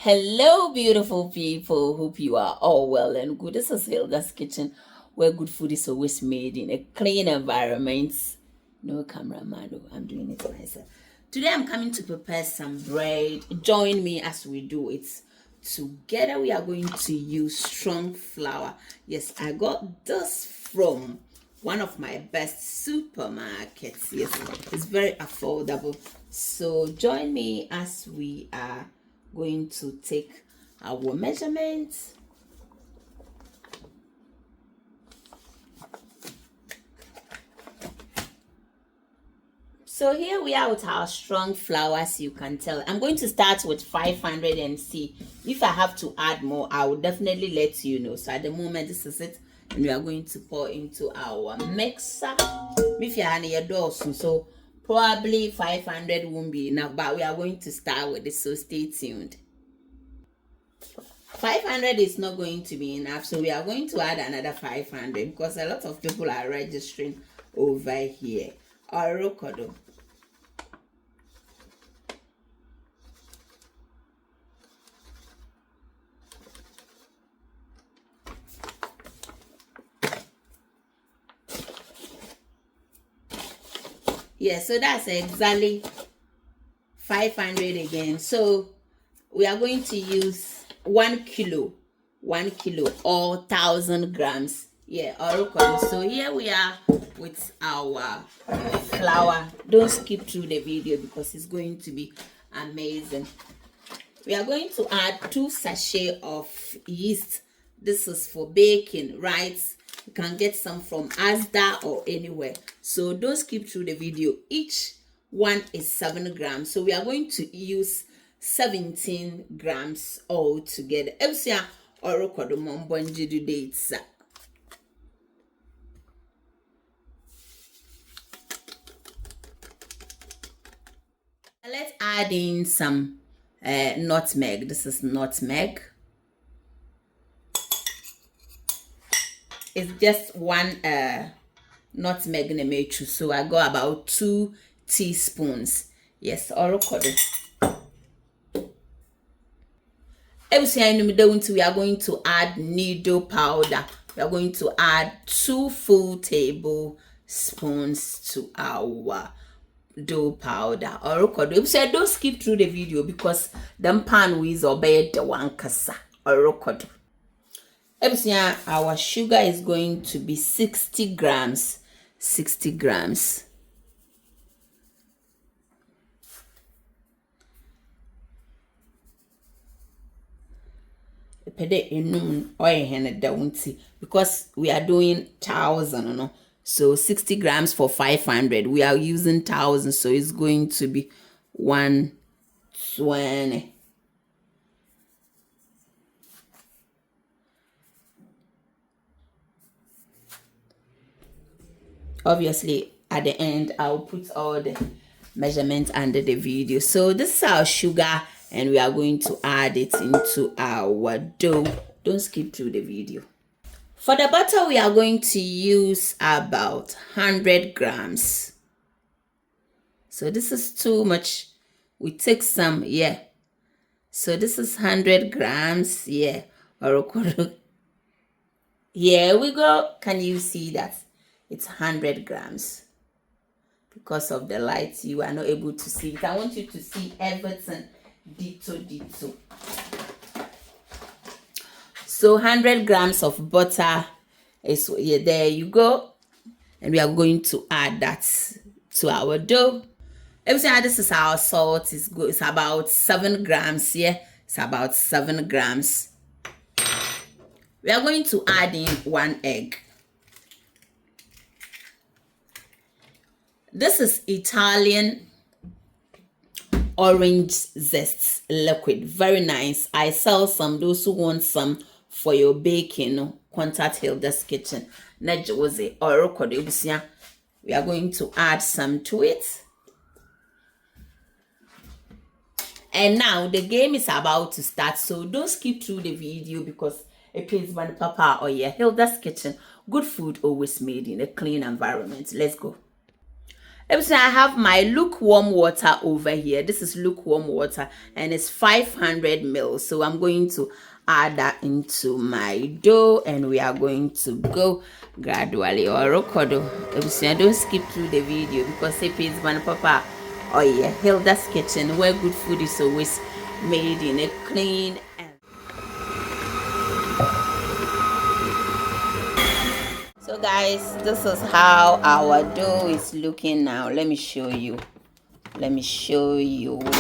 Hello, beautiful people. Hope you are all well and good. This is Hilda's Kitchen, where good food is always made in a clean environment. No cameraman, oh, I'm doing it myself. Today, I'm coming to prepare some bread. Join me as we do it together. We are going to use strong flour. Yes, I got this from one of my best supermarkets. Yes, it's very affordable. So join me as we are going to take our measurements. So here we are with our strong flour, as you can tell. I'm going to start with 500 and see if I have to add more. I will definitely let you know. So at the moment, this is it, and we are going to pour into our mixer. If you're on your door, so probably 500 won't be enough, but we are going to start with this, so stay tuned. 500 is not going to be enough, so we are going to add another 500 because a lot of people are registering over here. Orokodo. Yeah, so that's exactly 500 again. So we are going to use 1 kilo or 1,000 grams. Yeah, orokodo. So here we are with our flour. Don't skip through the video because it's going to be amazing. We are going to add 2 sachets of yeast. This is for baking, right? You can get some from Asda or anywhere. So don't skip through the video. Each one is 7 grams. So we are going to use 17 grams all together. Let's add in some nutmeg. This is nutmeg. It's just 1 nutmeg in a matrix, so I got about 2 teaspoons. Yes, orokodo. We are going to add needle powder. We are going to add 2 full tablespoons to our dough powder. Orokodo. So don't skip through the video because the pan is obeyed the one kasa. Orokodo. Our sugar is going to be 60 grams. 60 grams. Because we are doing 1,000, no? So 60 grams for 500. We are using 1,000, so it's going to be 120. Obviously, at the end, I'll put all the measurements under the video. So this is our sugar, and we are going to add it into our dough. Don't skip through the video. For the butter, we are going to use about 100 grams. So this is too much. We take some, yeah. So this is 100 grams, yeah. Here we go. Can you see that? It's 100 grams. Because of the light, you are not able to see it. I want you to see everything ditto. So 100 grams of butter is, yeah, there you go. And we are going to add that to our dough. Everything, this is our salt. It's good. It's about 7 grams. Yeah, it's about 7 grams. We are going to add in 1 egg. This is Italian orange zest liquid. Very nice. I sell some. Those who want some for your baking, contact Hilda's Kitchen. We are going to add some to it. And now the game is about to start, so don't skip through the video because it pays by Papa or yeah, Hilda's Kitchen. Good food always made in a clean environment. Let's go. I have my lukewarm water over here. This is lukewarm water and it's 500 mils. So I'm going to add that into my dough and we are going to go gradually. Or don't skip through the video because it is one papa. Oh yeah, Hilda's Kitchen, where good food is always made in a clean and so guys, this is how our dough is looking now. Let me show you.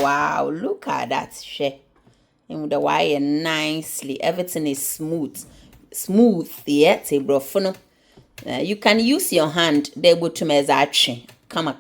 Wow, look at that shit. And the wire nicely. Everything is smooth. Yeah, table. You can use your hand. They go to measure. Come.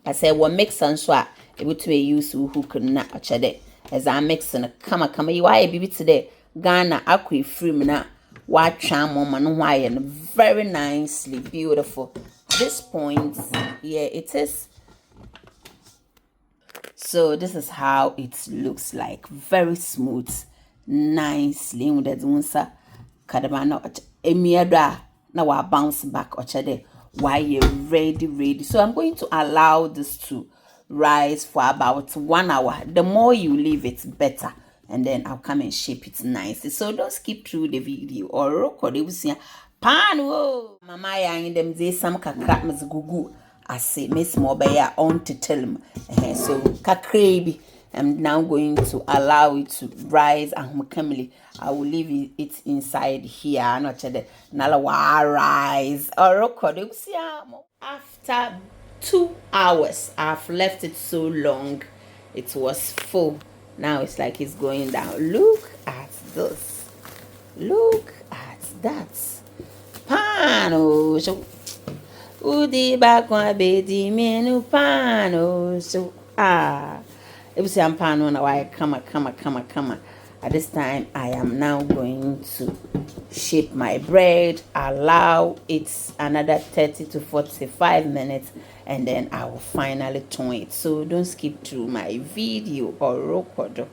I say what makes sense what able to use who could not achade. As I mixing come. You are a baby today. Ghana aqua free na what charm woman wire very nicely beautiful. At this point, yeah, it is. So this is how it looks like. Very smooth, nicely. Now I bounce back. Why you ready? So I'm going to allow this to rise for about 1 hour. The more you leave it, better. And then I'll come and shape it nicely. So don't skip through the video or record it. Pan wo mama ya in them say some kakra ms gugu ase miss mobile on to tell him. So kakrebi I'm now going to allow it to rise and camely. I will leave it inside here. Not the nala rise or record it. After 2 hours, I've left it so long. It was full. Now it's like it's going down. Look at this. Look at that. Pano so udi bakwa bedi menu pano so it was pano na why come. At this time I am now going to shape my bread, allow it another 30 to 45 minutes and then I will finally turn it. So don't skip through my video or record.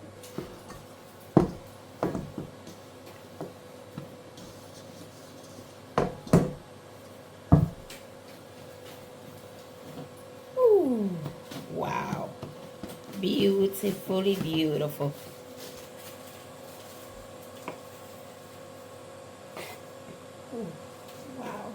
Wow, beautifully beautiful. Ooh, wow.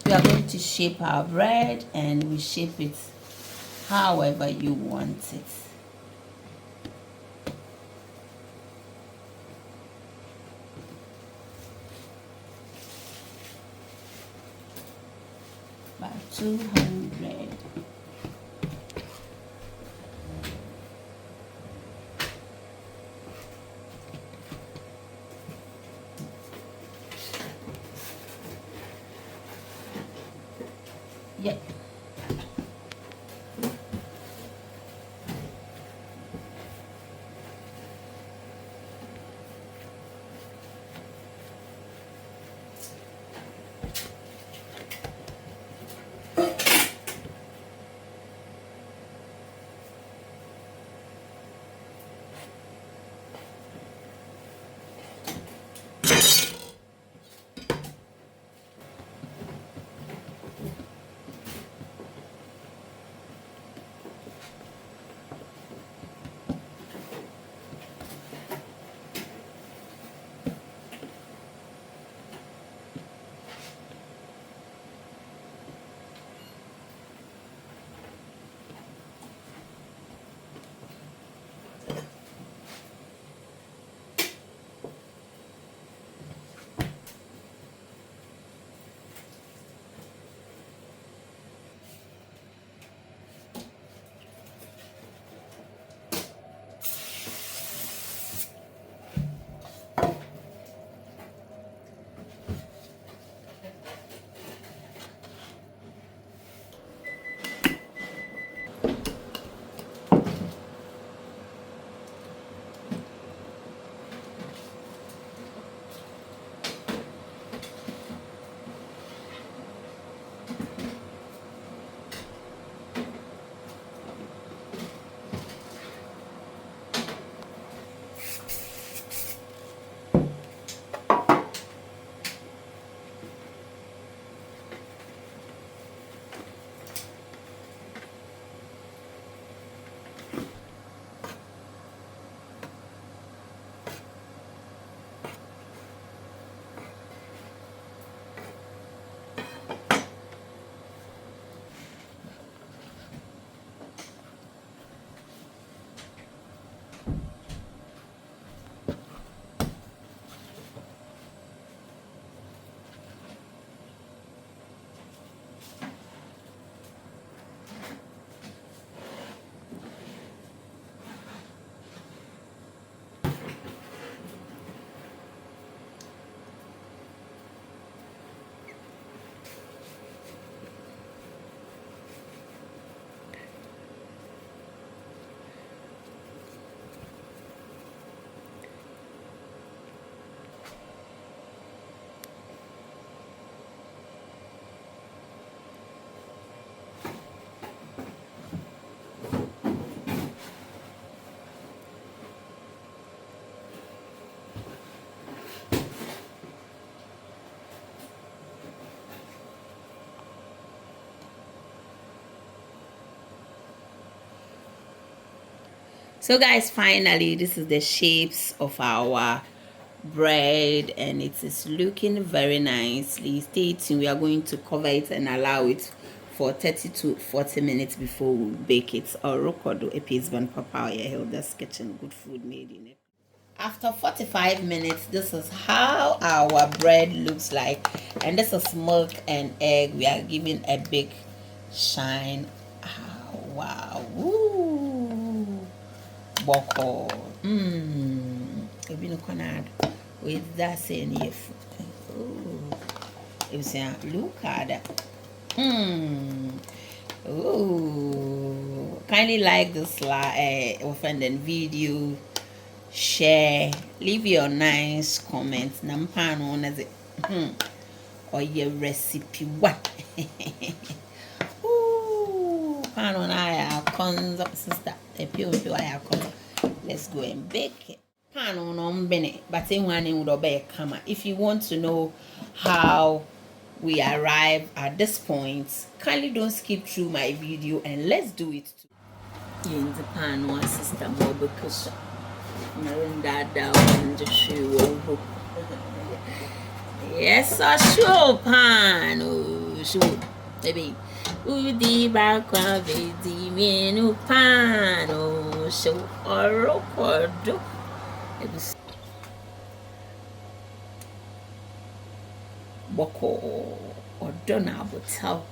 We are going to shape our bread and we shape it however you want it. About 200. Yep. So guys, finally this is the shapes of our bread, and it is looking very nicely. Stay tuned. We are going to cover it and allow it for 30 to 40 minutes before we bake it. Or rokodo epizban papa Hilda's kitchen, good food made in it. After 45 minutes, this is how our bread looks like, and this is milk and egg. We are giving a big shine. Oh, wow. Woo. Boko. Even conad with that saying if. It was look at that. Ooh. Kindly like this offending video, share, leave your nice comments. Nampano on as it or your recipe what. Ooh, pan on I cons sister. A pure I let's go and bake it. Pan on bene, but in one would obey a if you want to know how we arrive at this point, kindly don't skip through my video and let's do it too. In the pan one sister more because that down the shoe. Yes, I sure pan shoe baby. Udi bakwa vedi menu pan show or record. Boko or dona hotel.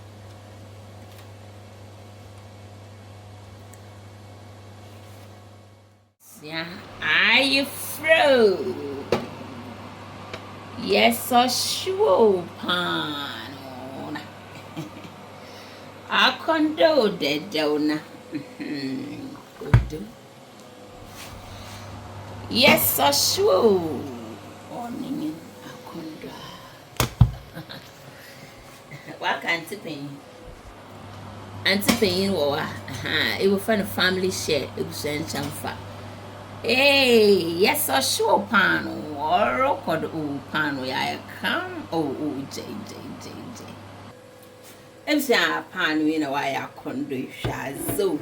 Yeah, are you through? Yes, so sure, pan. I condo de dona. Yes, so sure. Morning, I condo. What can't it be? Auntie paying war. It will find a family share. It was sent chamfa. Hey, yes, a sure pan or record pan where I come. Oh, J. It was a pan in a wire condo shazo.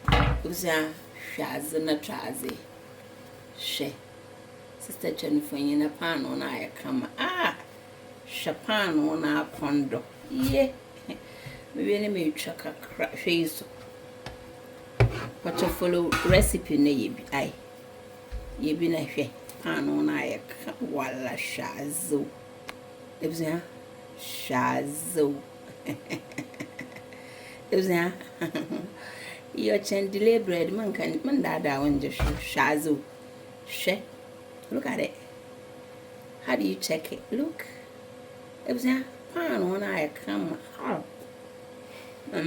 It was a shaz and a trazy. She, Sister Jennifer in a pan on I come. Shapan on our condo. Yeah. Maybe me chuck a crack face. But to follow recipe ne I. Ye be na hwe pan on I wala shazo. It was a shazo. It was a your chen delay bread man can man dada on just shazo. She look at it. How do you check it? Look. It was a pan on I come hard. Now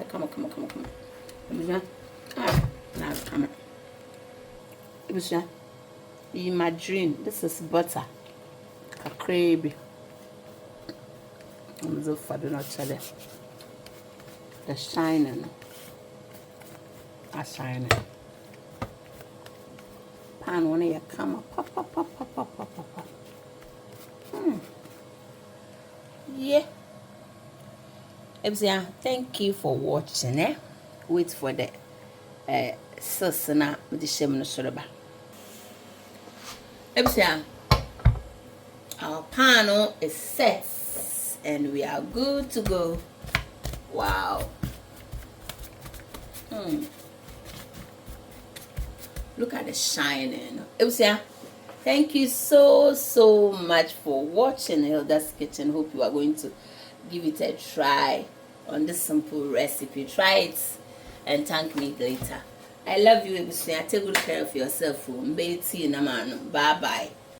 come on. It was now come on. It was in my dream. This is butter. A crabby. I'm so far do not tell it. The shining. A shining. Pan one you come up. Pop. Yeah. Thank you for watching. Wait for the sauce na with the shame no soraba. Our panel is set and we are good to go. Wow. Look at the shining. Thank you so much for watching Hilda's Kitchen. Hope you are going to give it a try on this simple recipe. Try it and thank me later. I love you, Ebusia. Take good care of yourself. Bye bye.